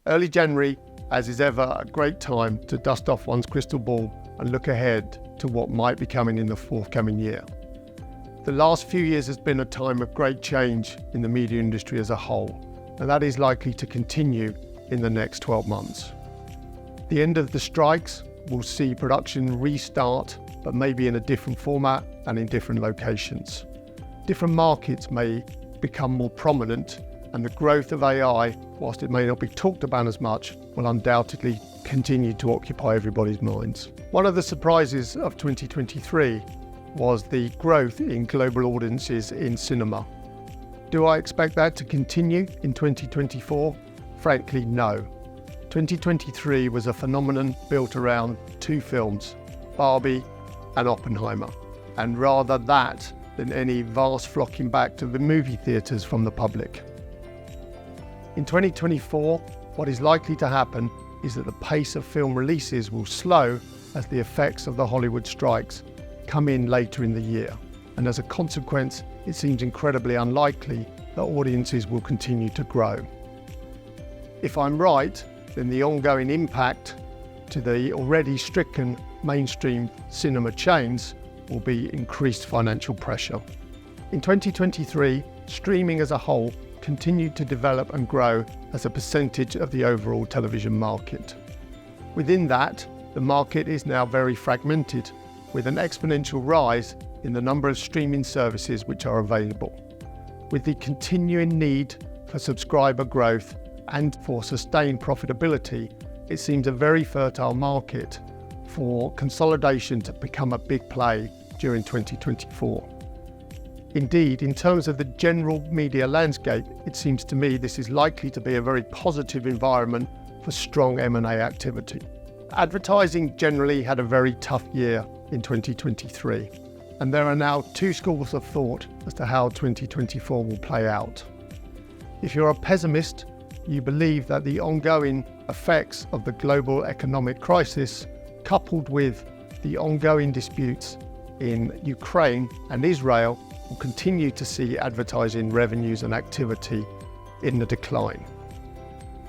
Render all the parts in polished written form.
Early January, as is ever, a great time to dust off one's crystal ball and look ahead to what might be coming in the forthcoming year. The last few years has been a time of great change in the media industry as a whole, and that is likely to continue in the next 12 months. The end of the strikes will see production restart, but maybe in a different format and in different locations. Different markets may become more prominent, and the growth of AI, whilst it may not be talked about as much, will undoubtedly continue to occupy everybody's minds. One of the surprises of 2023 was the growth in global audiences in cinema. Do I expect that to continue in 2024? Frankly, no. 2023 was a phenomenon built around two films, Barbie and Oppenheimer, and rather that than any vast flocking back to the movie theatres from the public. In 2024, what is likely to happen is that the pace of film releases will slow as the effects of the Hollywood strikes come in later in the year, and as a consequence, it seems incredibly unlikely that audiences will continue to grow. If I'm right, then the ongoing impact to the already stricken mainstream cinema chains will be increased financial pressure. In 2023, streaming as a whole continued to develop and grow as a percentage of the overall television market. Within that, the market is now very fragmented, with an exponential rise in the number of streaming services which are available. With the continuing need for subscriber growth and for sustained profitability, it seems a very fertile market for consolidation to become a big play during 2024. Indeed, in terms of the general media landscape, it seems to me this is likely to be a very positive environment for strong M&A activity. Advertising generally had a very tough year in 2023, and there are now two schools of thought as to how 2024 will play out. If you're a pessimist, you believe that the ongoing effects of the global economic crisis, coupled with the ongoing disputes in Ukraine and Israel, will continue to see advertising revenues and activity in the decline.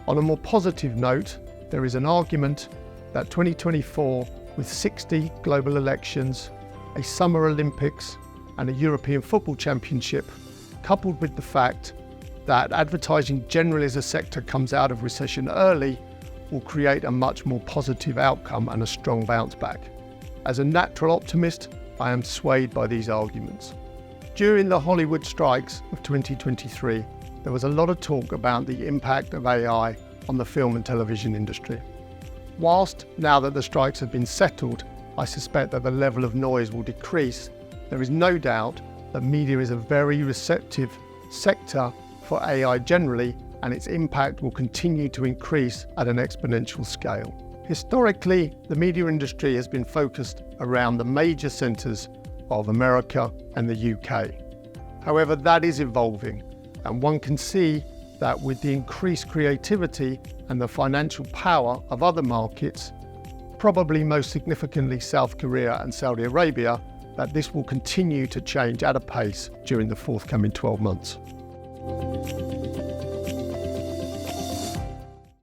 On a more positive note, there is an argument that 2024, with 60 global elections, a Summer Olympics and a European Football Championship, coupled with the fact that advertising generally as a sector comes out of recession early, will create a much more positive outcome and a strong bounce back. As a natural optimist, I am swayed by these arguments. During the Hollywood strikes of 2023, there was a lot of talk about the impact of AI on the film and television industry. Whilst now that the strikes have been settled, I suspect that the level of noise will decrease, there is no doubt that media is a very receptive sector for AI generally, and its impact will continue to increase at an exponential scale. Historically, the media industry has been focused around the major centres of America and the UK. However, that is evolving, and one can see that with the increased creativity and the financial power of other markets, probably most significantly South Korea and Saudi Arabia, that this will continue to change at a pace during the forthcoming 12 months.